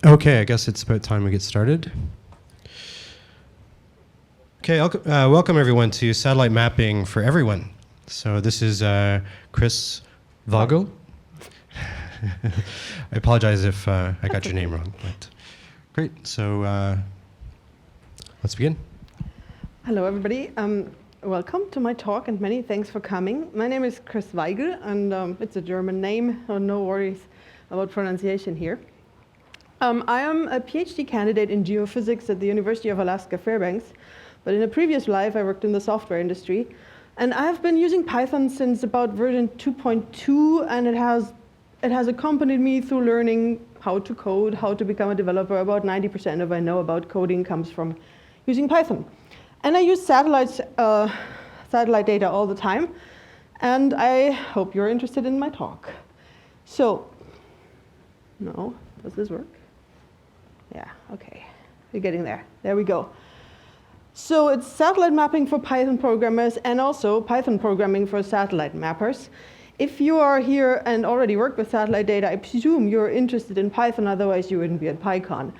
Okay, I guess it's about time we get started. Okay, welcome everyone to Satellite Mapping for Everyone. So this is Chris Waigl. I apologize if I got your name wrong, but great. So let's begin. Hello, everybody. Welcome to my talk, and many thanks for coming. My name is Chris Waigl, and it's a German name, so no worries about pronunciation here. I am a PhD candidate in geophysics at the University of Alaska Fairbanks, but in a previous life I worked in the software industry, and I have been using Python since about version 2.2, and it has accompanied me through learning how to code, how to become a developer. About 90% of what I know about coding comes from using Python. And I use satellite data all the time, and I hope you're interested in my talk. So, no, does this work? Yeah, okay, we're getting there. There we go. So it's satellite mapping for Python programmers and also Python programming for satellite mappers. If you are here and already work with satellite data, I presume you're interested in Python, otherwise you wouldn't be at PyCon.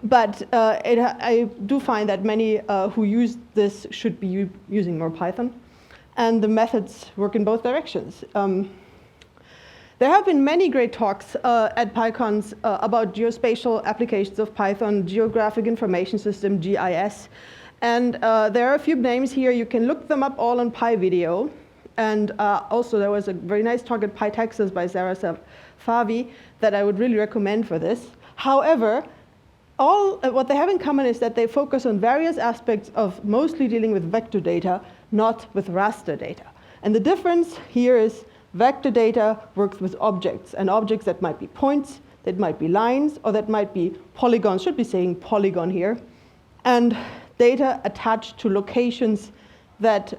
But I do find that many who use this should be using more Python. And the methods work in both directions. There have been many great talks at PyCons about geospatial applications of Python, Geographic Information System, GIS. And there are a few names here. You can look them up all on PyVideo. And also there was a very nice talk at PyTexas by Sarah Favi that I would really recommend for this. However, what they have in common is that they focus on various aspects of mostly dealing with vector data, not with raster data. And the difference here is vector data works with objects, and objects that might be points, that might be lines, or that might be polygons, should be saying polygon here, and data attached to locations that,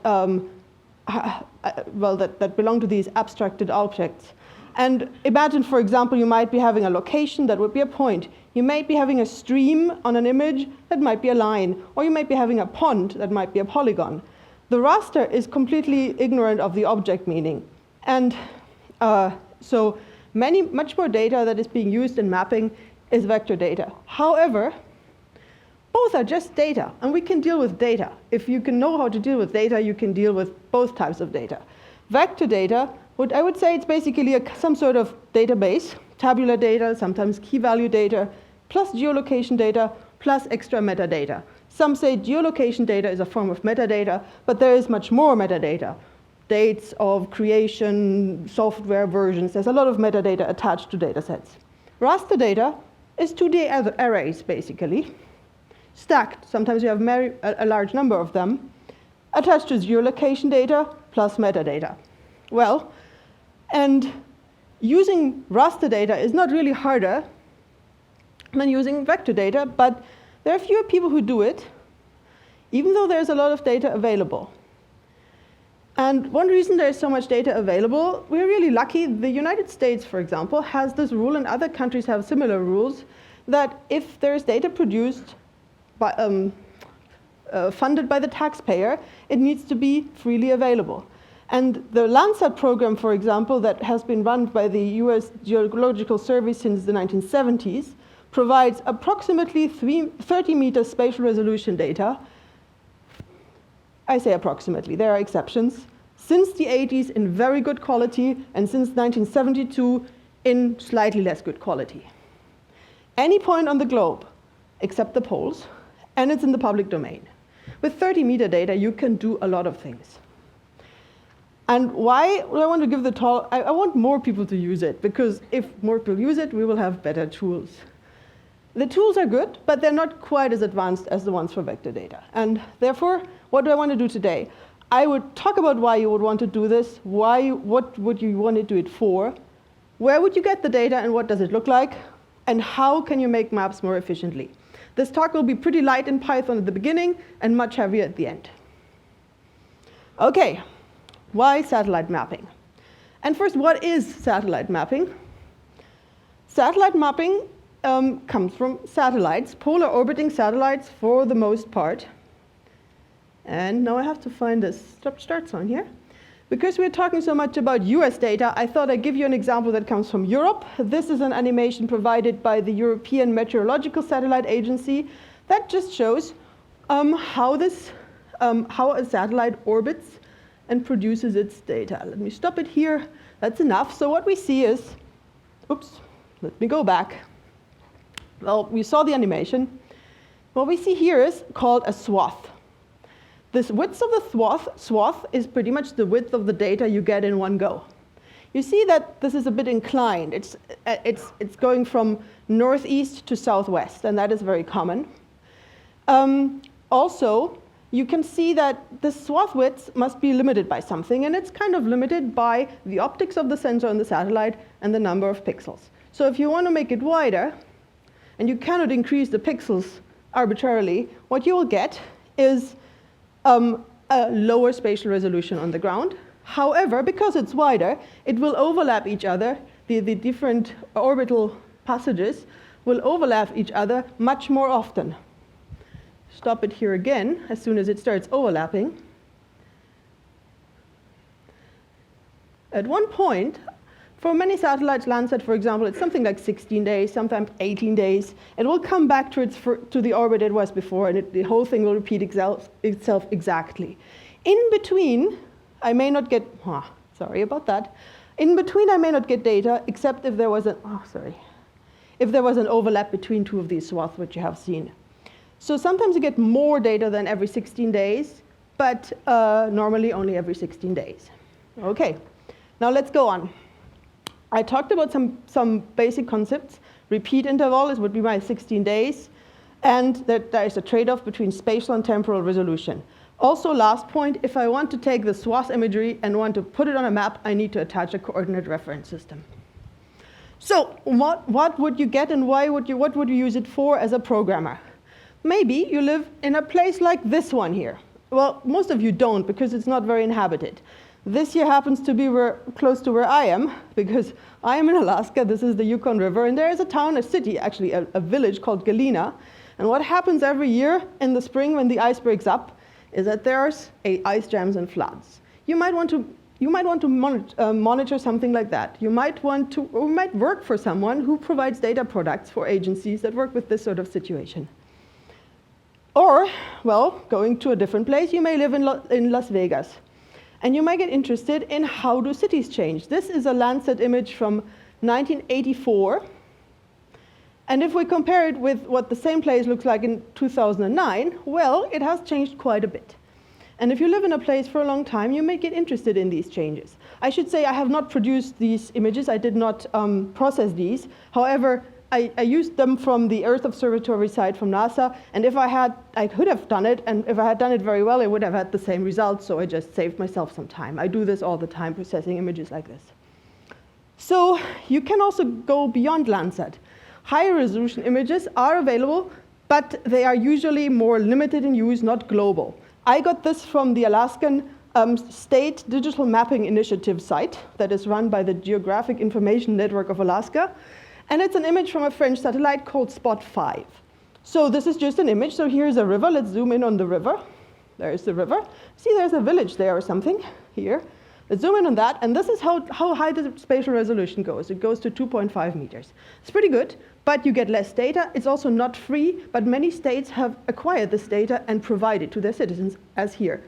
that belong to these abstracted objects. And imagine, for example, you might be having a location that would be a point. You might be having a stream on an image that might be a line, or you might be having a pond that might be a polygon. The raster is completely ignorant of the object meaning. And so much more data that is being used in mapping is vector data. However, both are just data, and we can deal with data. If you can know how to deal with data, you can deal with both types of data. Vector data, I would say it's basically some sort of database, tabular data, sometimes key value data, plus geolocation data, plus extra metadata. Some say geolocation data is a form of metadata, but there is much more metadata. Dates of creation, software versions, there's a lot of metadata attached to data sets. Raster data is 2D arrays, basically, stacked. Sometimes you have a large number of them, attached to geolocation data plus metadata. Well, and using raster data is not really harder than using vector data, but there are fewer people who do it, even though there's a lot of data available. And one reason there's so much data available, we're really lucky. The United States, for example, has this rule, and other countries have similar rules, that if there's data produced by, funded by the taxpayer, it needs to be freely available. And the Landsat program, for example, that has been run by the US Geological Survey since the 1970s, provides approximately 30-meter spatial resolution data. I say approximately, there are exceptions. Since the 80s in very good quality, and since 1972 in slightly less good quality. Any point on the globe, except the poles, and it's in the public domain. With 30-meter data, you can do a lot of things. And why do I want to give the talk? I want more people to use it, because if more people use it, we will have better tools. The tools are good, but they're not quite as advanced as the ones for vector data. And therefore, what do I want to do today? I would talk about why you would want to do this, what would you want to do it for, where would you get the data and what does it look like, and how can you make maps more efficiently. This talk will be pretty light in Python at the beginning and much heavier at the end. Okay, why satellite mapping? And first, what is satellite mapping? Satellite mapping comes from satellites, polar orbiting satellites for the most part. And now I have to find this start sign here. Because we're talking so much about US data, I thought I'd give you an example that comes from Europe. This is an animation provided by the European Meteorological Satellite Agency that just shows how a satellite orbits and produces its data. Let me stop it here. That's enough. So what we see is, oops, let me go back. Well, we saw the animation. What we see here is called a swath. This width of the swath is pretty much the width of the data you get in one go. You see that this is a bit inclined. It's going from northeast to southwest, and that is very common. Also, you can see that the swath width must be limited by something, and it's kind of limited by the optics of the sensor on the satellite and the number of pixels. So if you want to make it wider, and you cannot increase the pixels arbitrarily, what you will get is a lower spatial resolution on the ground. However, because it's wider, it will overlap each other. The different orbital passages will overlap each other much more often. Stop it here again as soon as it starts overlapping. At one point, for many satellites, Landsat, for example, it's something like 16 days, sometimes 18 days. It will come back to the orbit it was before, and the whole thing will repeat itself exactly. In between, I may not get, sorry about that. In between, I may not get data, except if there was if there was an overlap between two of these swaths, which you have seen. So sometimes you get more data than every 16 days, but normally only every 16 days. Okay, now let's go on. I talked about some basic concepts. Repeat interval would be my 16 days, and that there is a trade-off between spatial and temporal resolution. Also, last point, if I want to take the swath imagery and want to put it on a map, I need to attach a coordinate reference system. So what would you get, and what would you use it for as a programmer? Maybe you live in a place like this one here. Well, most of you don't, because it's not very inhabited. This here happens to be close to where I am, because I am in Alaska. This is the Yukon River, and there is a town, a city, actually a village called Galena. And what happens every year in the spring when the ice breaks up is that there's ice jams and floods. You might want to monitor something like that. You might work for someone who provides data products for agencies that work with this sort of situation. Or, well, going to a different place, you may live in Las Vegas. And you might get interested in how do cities change. This is a Landsat image from 1984. And if we compare it with what the same place looks like in 2009, well, it has changed quite a bit. And if you live in a place for a long time, you may get interested in these changes. I should say I have not produced these images. I did not process these. However, I used them from the Earth Observatory site from NASA, and if I could have done it, and if I had done it very well, I would have had the same results, so I just saved myself some time. I do this all the time, processing images like this. So you can also go beyond Landsat. Higher resolution images are available, but they are usually more limited in use, not global. I got this from the Alaskan State Digital Mapping Initiative site that is run by the Geographic Information Network of Alaska. And it's an image from a French satellite called Spot 5. So this is just an image. So here's a river. Let's zoom in on the river. There's the river. See, there's a village there or something here. Let's zoom in on that. And this is how high the spatial resolution goes. It goes to 2.5 meters. It's pretty good, but you get less data. It's also not free, but many states have acquired this data and provide it to their citizens, as here.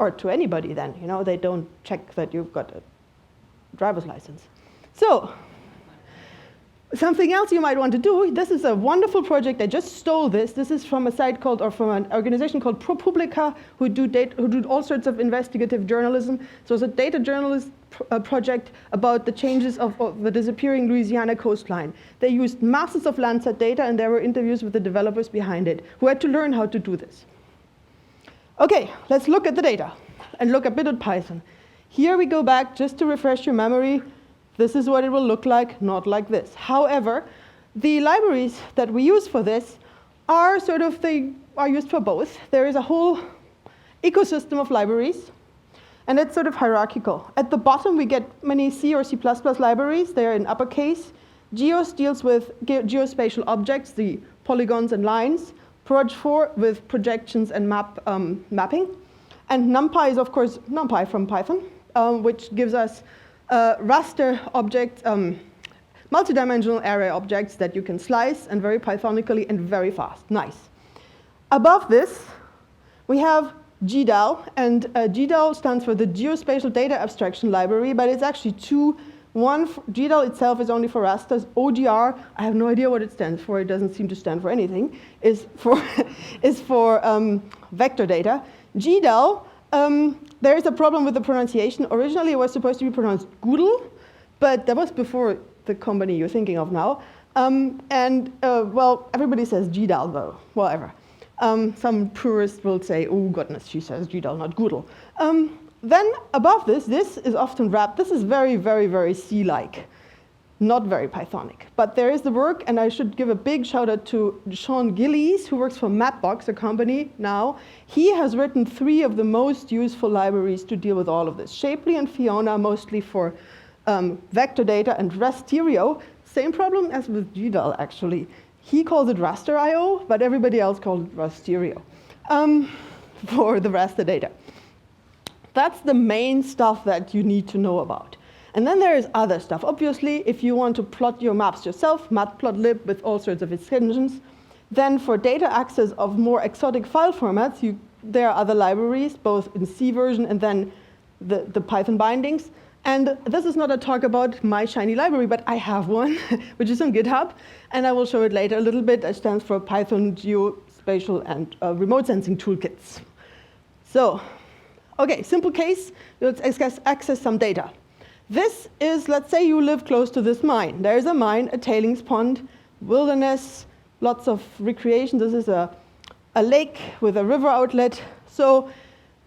Or to anybody then. You know, they don't check that you've got a driver's license. So something else you might want to do, this is a wonderful project. I just stole this. This is from a site called, or from an organization called ProPublica, who do all sorts of investigative journalism. So it's a data journalist project about the changes of the disappearing Louisiana coastline. They used masses of Landsat data, and there were interviews with the developers behind it, who had to learn how to do this. Okay, let's look at the data, and look a bit at Python. Here we go back, just to refresh your memory. This is what it will look like, not like this. However, the libraries that we use for this are used for both. There is a whole ecosystem of libraries, and it's sort of hierarchical. At the bottom, we get many C or C++ libraries. They're in uppercase. Geos deals with geospatial objects, the polygons and lines. Proj4 with projections and mapping. And NumPy is, of course, NumPy from Python. which gives us raster objects, multidimensional array objects that you can slice and very Pythonically and very fast. Nice. Above this, we have GDAL, and GDAL stands for the Geospatial Data Abstraction Library, but it's actually two. One, GDAL itself is only for rasters. OGR, I have no idea what it stands for. It doesn't seem to stand for anything. Is for vector data. GDAL, there is a problem with the pronunciation. Originally, it was supposed to be pronounced Goodle, but that was before the company you're thinking of now. Well, everybody says GDAL though. Whatever. Some purist will say, oh goodness, she says GDAL, not Goodle. Then above this is often wrapped. This is very, very, very C-like, not very Pythonic. But there is the work, and I should give a big shout out to Sean Gillies, who works for Mapbox, a company now. He has written 3 of the most useful libraries to deal with all of this. Shapley and Fiona, mostly for vector data, and Rasterio, same problem as with GDAL, actually. He calls it raster.io, but everybody else calls it Rasterio for the raster data. That's the main stuff that you need to know about. And then there is other stuff. Obviously, if you want to plot your maps yourself, matplotlib with all sorts of extensions, then for data access of more exotic file formats, there are other libraries, both in C version and then the Python bindings. And this is not a talk about my shiny library, but I have one, which is on GitHub, and I will show it later a little bit. It stands for Python Geospatial and Remote Sensing Toolkits. So, okay, simple case, let's access some data. This is, let's say you live close to this mine. There's a mine, a tailings pond, wilderness, lots of recreation. This is a lake with a river outlet. So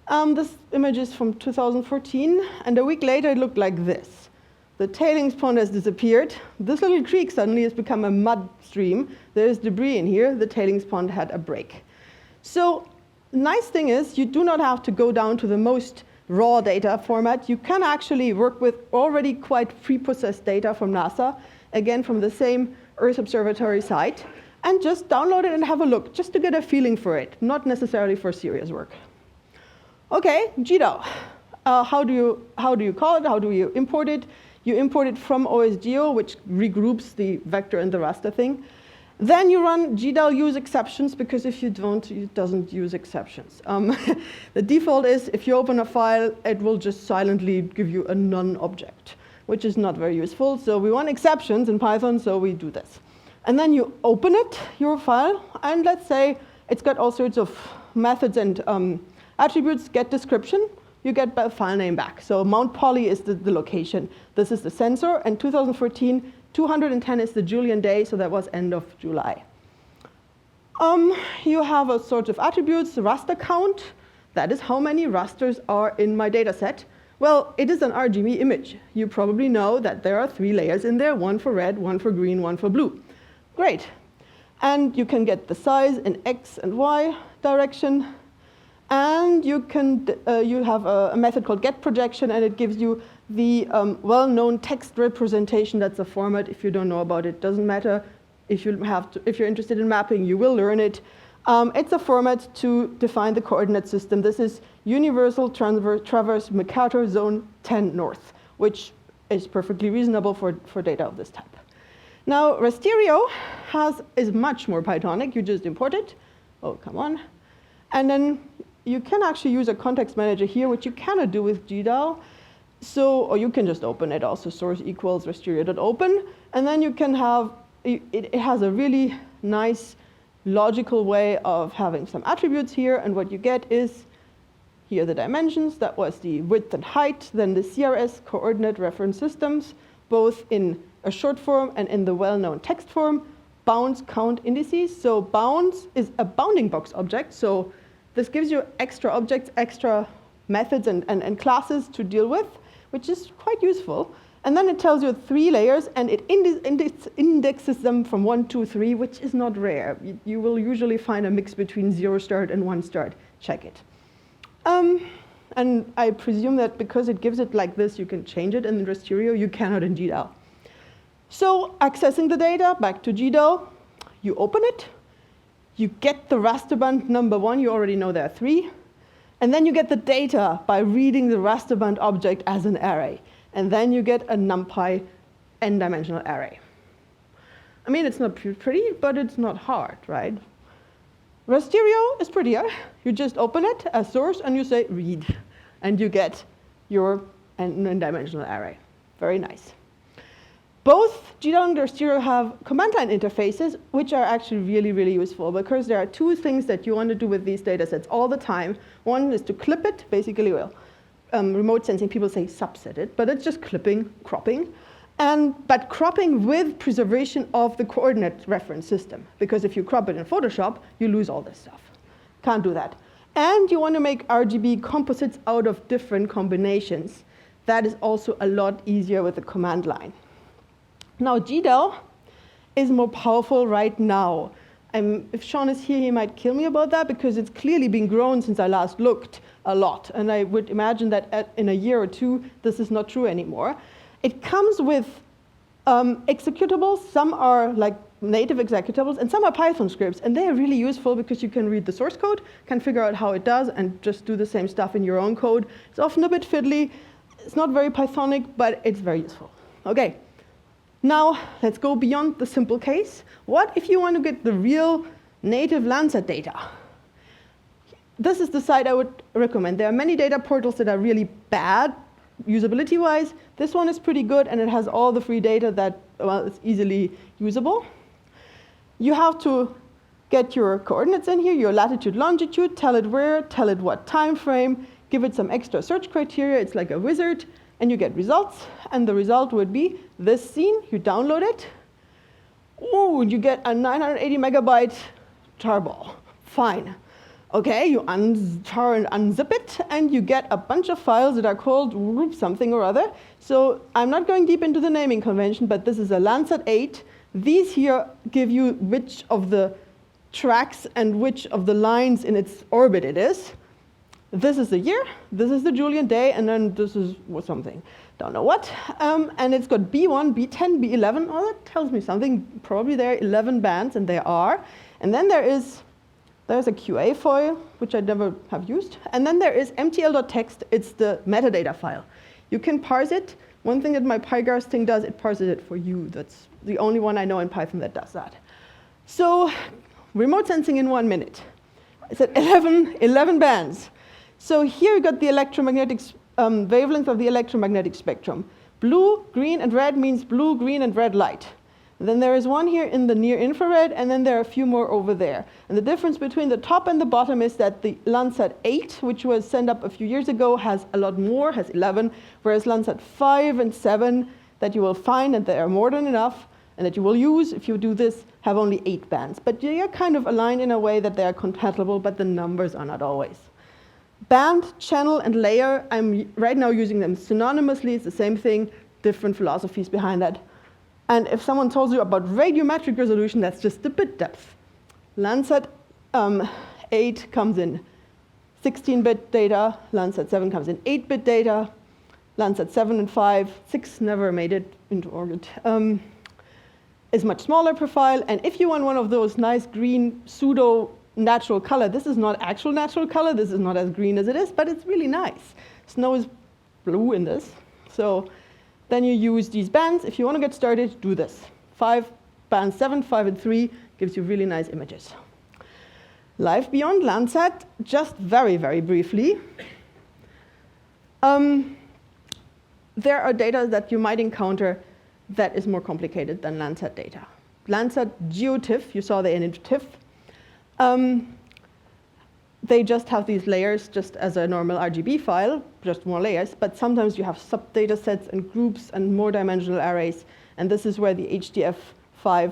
this image is from 2014, and a week later it looked like this. The tailings pond has disappeared. This little creek suddenly has become a mud stream. There's debris in here. The tailings pond had a break. So nice thing is you do not have to go down to the most raw data format. You can actually work with already quite pre-processed data from NASA, again from the same Earth Observatory site, and just download it and have a look, just to get a feeling for it, not necessarily for serious work. Okay, GDAL. How do you call it? How do you import it? You import it from OSGeo, which regroups the vector and the raster thing. Then you run GDAL use exceptions, because if you don't, it doesn't use exceptions. The default is if you open a file, it will just silently give you a none object, which is not very useful. So we want exceptions in Python, so we do this. And then you open it, your file, and let's say it's got all sorts of methods and attributes. Get description, you get a file name back. So Mount Poly is the location. This is the sensor, and 2014, 210 is the Julian day, so that was end of July. You have a sort of attributes, raster count. That is how many rasters are in my data set. Well, it is an RGB image. You probably know that there are 3 layers in there, 1 for red, 1 for green, 1 for blue. Great. And you can get the size in X and Y direction. And you have a method called getProjection, and it gives you the well-known text representation. That's a format. If you don't know about it, doesn't matter. If you're interested in mapping, you will learn it. It's a format to define the coordinate system. This is Universal Traverse Mercator Zone 10 North, which is perfectly reasonable for data of this type. Now, Rasterio is much more Pythonic. You just import it. Oh, come on. And then you can actually use a context manager here, which you cannot do with GDAL. Or you can just open it also, source equals rasterio.open. And then you can have, it has a really nice logical way of having some attributes here. And what you get is, here are the dimensions. That was the width and height. Then the CRS, coordinate reference systems, both in a short form and in the well-known text form. Bounds, count, indices. So bounds is a bounding box object. So this gives you extra objects, extra methods and classes to deal with, which is quite useful. And then it tells you 3 layers, and it indexes them from 1, 2, 3, which is not rare. You will usually find a mix between 0 start and 1 start. Check it. And I presume that because it gives it like this, you can change it in Rasterio. You cannot in GDAL. So accessing the data, back to GDAL, you open it. You get the raster band number 1. You already know there are 3. And then you get the data by reading the raster band object as an array. And then you get a NumPy n-dimensional array. I mean, it's not pretty, but it's not hard, right? Rasterio is prettier. You just open it as source and you say read, and you get your n-dimensional array. Very nice. Both GDAL and Rasterio have command line interfaces, which are actually really, really useful because there are two things that you want to do with these data sets all the time. One is to clip it, basically, well, remote sensing, people say subset it, but it's just clipping, cropping. But cropping with preservation of the coordinate reference system, because if you crop it in Photoshop, you lose all this stuff. Can't do that. And you want to make RGB composites out of different combinations. That is also a lot easier with the command line. Now, GDAL is more powerful right now. If Sean is here, he might kill me about that, because it's clearly been grown since I last looked a lot. And I would imagine that in a year or two, this is not true anymore. It comes with executables. Some are like native executables, and some are Python scripts. And they are really useful because you can read the source code, can figure out how it does, and just do the same stuff in your own code. It's often a bit fiddly. It's not very Pythonic, but it's very useful. OK, now let's go beyond the simple case. What if you want to get the real native Landsat data? This is the site I would recommend. There are many data portals that are really bad usability-wise. This one is pretty good, and it has all the free data that, well, is easily usable. You have to get your coordinates in here, your latitude, longitude, tell it where, tell it what time frame, give it some extra search criteria. It's like a wizard, and you get results. And the result would be this scene. You download it. Ooh, you get a 980 megabyte tarball. Fine. OK, you untar and unzip it, and you get a bunch of files that are called group something or other. So I'm not going deep into the naming convention, but this is a Landsat 8. These here give you which of the tracks and which of the lines in its orbit it is. This is the year, this is the Julian day, and then this is something. Don't know what. And it's got B1, B10, B11. Oh, that tells me something. Probably there are 11 bands, and there are. And then there's a QA file, which I never have used. And then there is mtl.txt. It's the metadata file. You can parse it. One thing that my PyGars thing does, it parses it for you. That's the only one I know in Python that does that. So remote sensing in 1 minute. It's at 11 bands. So here you got the electromagnetic wavelength of the electromagnetic spectrum. Blue, green, and red means blue, green, and red light. And then there is one here in the near infrared, and then there are a few more over there. And the difference between the top and the bottom is that the Landsat 8, which was sent up a few years ago, has a lot more, has 11, whereas Landsat 5 and 7 that you will find, and they are more than enough, and that you will use if you do this, have only 8 bands. But they are kind of aligned in a way that they are compatible, but the numbers are not always. Band, channel, and layer, I'm right now using them synonymously. It's the same thing, different philosophies behind that. And if someone tells you about radiometric resolution, that's just the bit depth. Landsat 8 comes in 16-bit data. Landsat 7 comes in 8-bit data. Landsat 7 and 5, 6 never made it into orbit. Is much smaller profile. And if you want one of those nice green pseudo natural color, this is not actual natural color. This is not as green as it is, but it's really nice. Snow is blue in this. So then you use these bands. If you want to get started, do this. 5 bands, 7, 5, and 3 gives you really nice images. Life beyond Landsat, just very, very briefly. There are data that you might encounter that is more complicated than Landsat data. Landsat GeoTIFF, you saw the in TIFF. They just have these layers just as a normal RGB file, just more layers, but sometimes you have sub-data sets and groups and more dimensional arrays, and this is where the HDF5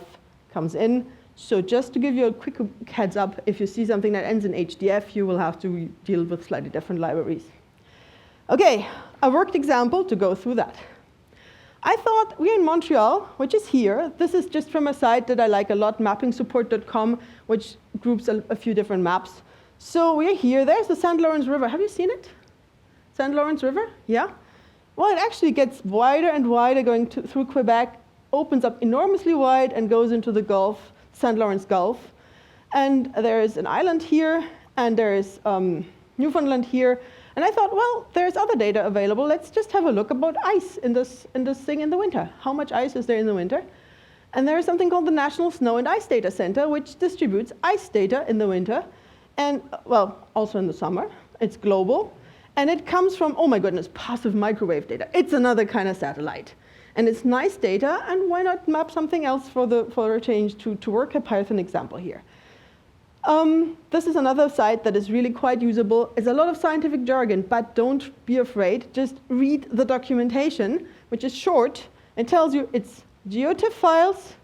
comes in. So just to give you a quick heads up, if you see something that ends in HDF, you will have to deal with slightly different libraries. OK, a worked example to go through that. I thought we're in Montreal, which is here. This is just from a site that I like a lot, mappingsupport.com, which groups a few different maps. So we're here. There's the St. Lawrence River. Have you seen it? St. Lawrence River? Yeah? Well, it actually gets wider and wider going through Quebec, opens up enormously wide, and goes into the Gulf, St. Lawrence Gulf. And there is an island here, and there is Newfoundland here. And I thought, well, there's other data available. Let's just have a look about ice in this thing in the winter. How much ice is there in the winter? And there is something called the National Snow and Ice Data Center, which distributes ice data in the winter, and, well, also in the summer. It's global. And it comes from, oh my goodness, passive microwave data. It's another kind of satellite. And it's nice data, and why not map something else for a change to work? A Python example here. This is another site that is really quite usable. It's a lot of scientific jargon, but don't be afraid. Just read the documentation, which is short. It tells you it's GeoTIFF files.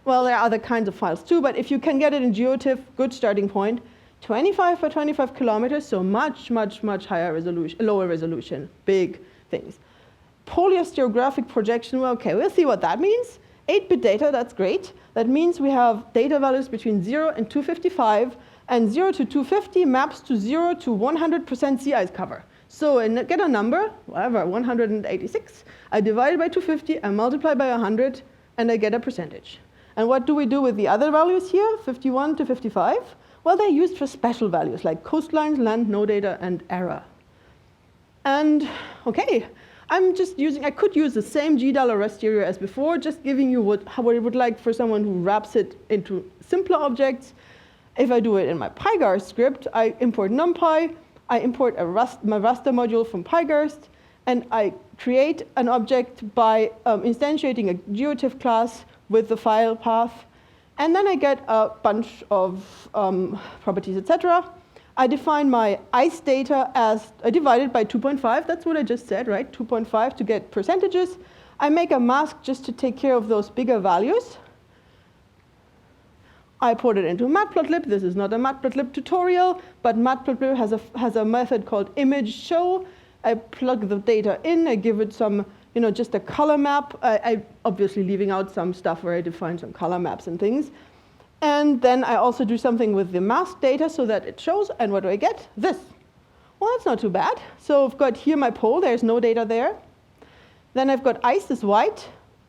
Well, there are other kinds of files too, but if you can get it in GeoTIFF, good starting point. 25 by 25 kilometers, so much, much, much higher resolution, lower resolution, big things. Polyostereographic projection, well, okay, we'll see what that means. 8-bit data, that's great. That means we have data values between 0 and 255, and 0 to 250 maps to 0 to 100% sea ice cover. So I get a number, whatever, 186, I divide it by 250, I multiply by 100, and I get a percentage. And what do we do with the other values here, 51 to 55? Well, they're used for special values like coastlines, land, no data, and error. And okay, I could use the same GDAL or raster as before, just giving you what it would like for someone who wraps it into simpler objects. If I do it in my PyGarst script, I import NumPy, I import my raster module from PyGarst, and I create an object by instantiating a GeoTIFF class with the file path. And then I get a bunch of properties, etc. I define my ice data as divided by 2.5. That's what I just said, right? 2.5 to get percentages. I make a mask just to take care of those bigger values. I put it into Matplotlib. This is not a Matplotlib tutorial, but Matplotlib has a method called image show. I plug the data in. I give it some, just a color map. I obviously leaving out some stuff where I define some color maps and things. And then I also do something with the mask data so that it shows. And what do I get? This. Well, that's not too bad. So I've got here my pole. There's no data there. Then I've got ice is white,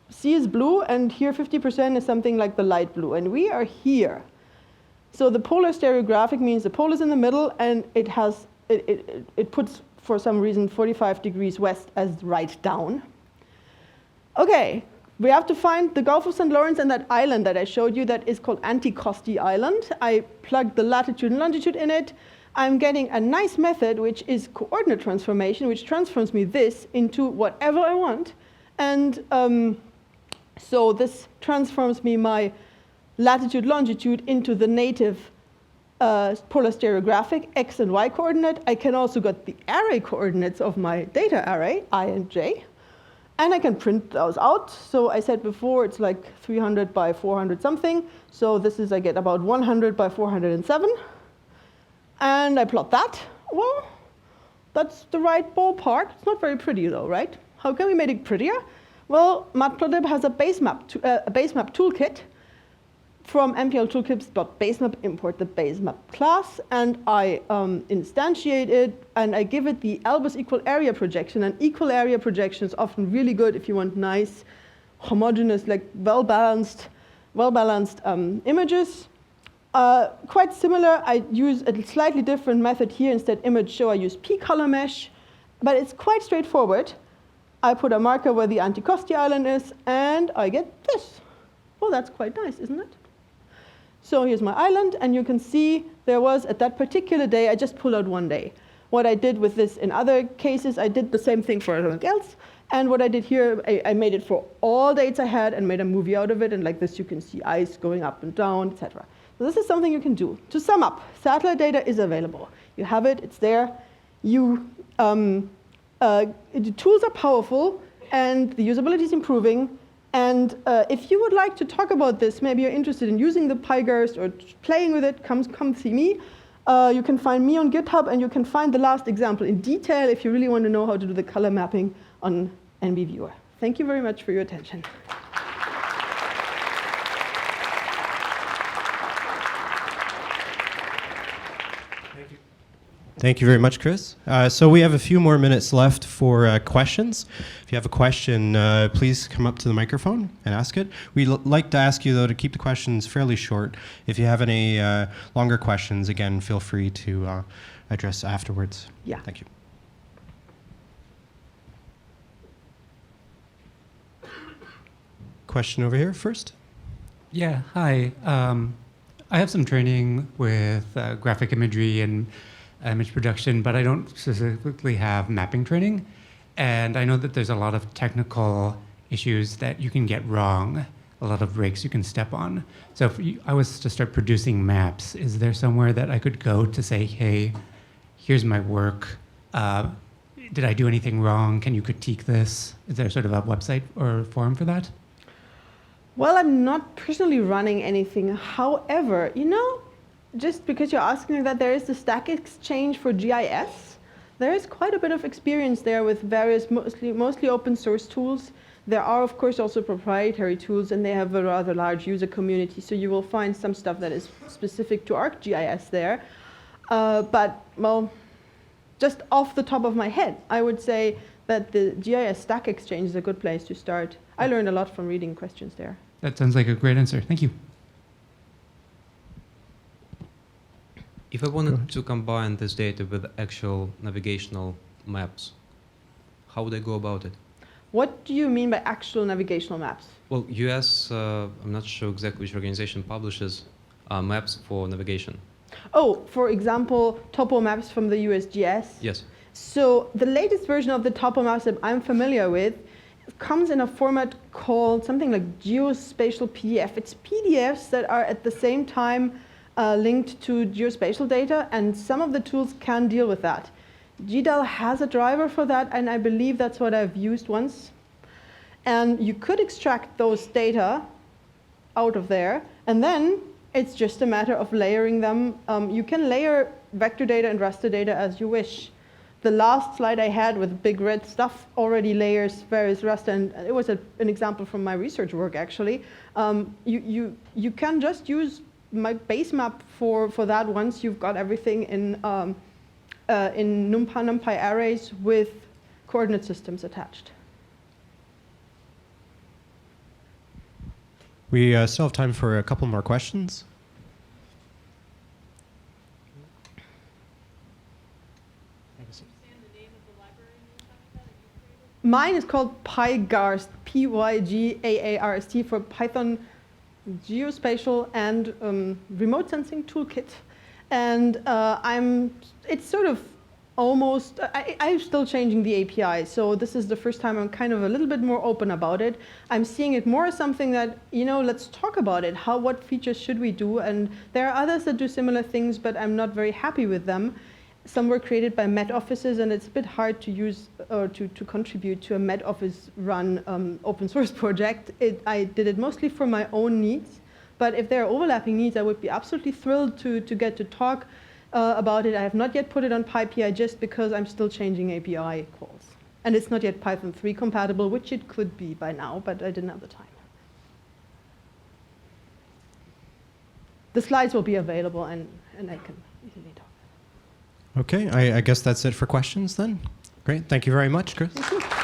sea is blue, and here 50% is something like the light blue. And we are here. So the polar stereographic means the pole is in the middle, and it puts, for some reason, 45 degrees west as right down. Okay, we have to find the Gulf of St. Lawrence and that island that I showed you that is called Anticosti Island. I plugged the latitude and longitude in it. I'm getting a nice method, which is coordinate transformation, which transforms me this into whatever I want. And so this transforms me my latitude, longitude into the native polar stereographic X and Y coordinate. I can also get the array coordinates of my data array, I and J. And I can print those out. So I said before, it's like 300 by 400 something. So this is, I get about 100 by 407. And I plot that. Well, that's the right ballpark. It's not very pretty though, right? How can we make it prettier? Well, Matplotlib has a base map toolkit. From MPL toolkits.basemap, import the basemap class, and I instantiate it, and I give it the albus equal area projection. And equal area projection is often really good if you want nice, homogeneous, like well-balanced images. Quite similar, I use a slightly different method here. Instead image show, I use p-color mesh, but it's quite straightforward. I put a marker where the Anticosti Island is, and I get this. Well, that's quite nice, isn't it? So here's my island, and you can see there was, at that particular day, I just pulled out one day. What I did with this in other cases, I did the same thing for everything else. And what I did here, I made it for all dates I had and made a movie out of it. And like this, you can see ice going up and down, etc. So this is something you can do. To sum up, satellite data is available. You have it, it's there. The tools are powerful, and the usability is improving. And if you would like to talk about this, maybe you're interested in using the PyGarst or playing with it, come see me. You can find me on GitHub, and you can find the last example in detail if you really want to know how to do the color mapping on NB Viewer. Thank you very much for your attention. Thank you very much, Chris. So we have a few more minutes left for questions. If you have a question, please come up to the microphone and ask it. We'd like to ask you, though, to keep the questions fairly short. If you have any longer questions, again, feel free to address afterwards. Yeah. Thank you. Question over here first. Yeah, hi. I have some training with graphic imagery and image production, but I don't specifically have mapping training. And I know that there's a lot of technical issues that you can get wrong, a lot of breaks you can step on. So if I was to start producing maps, is there somewhere that I could go to say, hey, here's my work. Did I do anything wrong? Can you critique this? Is there sort of a website or forum for that? Well, I'm not personally running anything. However, just because you're asking that, there is the Stack Exchange for GIS. There is quite a bit of experience there with various mostly open source tools. There are, of course, also proprietary tools, and they have a rather large user community. So you will find some stuff that is specific to ArcGIS there. But, well, just off the top of my head, I would say that the GIS Stack Exchange is a good place to start. I learned a lot from reading questions there. That sounds like a great answer. Thank you. If I wanted to combine this data with actual navigational maps, how would I go about it? What do you mean by actual navigational maps? Well, US, I'm not sure exactly which organization publishes maps for navigation. Oh, for example, topo maps from the USGS. Yes. So the latest version of the topo maps that I'm familiar with comes in a format called something like geospatial PDF. It's PDFs that are at the same time linked to geospatial data, and some of the tools can deal with that. GDAL has a driver for that, and I believe that's what I've used once. And you could extract those data out of there, and then it's just a matter of layering them. You can layer vector data and raster data as you wish. The last slide I had with big red stuff already layers various raster, and it was an example from my research work, actually. You can just use my base map for that once you've got everything in NumPy arrays with coordinate systems attached. We still have time for a couple more questions. Mine is called PyGarst, P-Y-G-A-A-R-S-T, for Python Geospatial and Remote Sensing Toolkit. And it's sort of almost, I'm still changing the API. So this is the first time I'm kind of a little bit more open about it. I'm seeing it more as something that, let's talk about it. What features should we do? And there are others that do similar things, but I'm not very happy with them. Some were created by Met offices, and it's a bit hard to use or to contribute to a Met office run open source project. I did it mostly for my own needs, but if there are overlapping needs, I would be absolutely thrilled to get to talk about it. I have not yet put it on PyPI just because I'm still changing API calls. And it's not yet Python 3 compatible, which it could be by now, but I didn't have the time. The slides will be available, and I can easily talk. Okay, I guess that's it for questions then. Great, thank you very much, Chris. Thank you.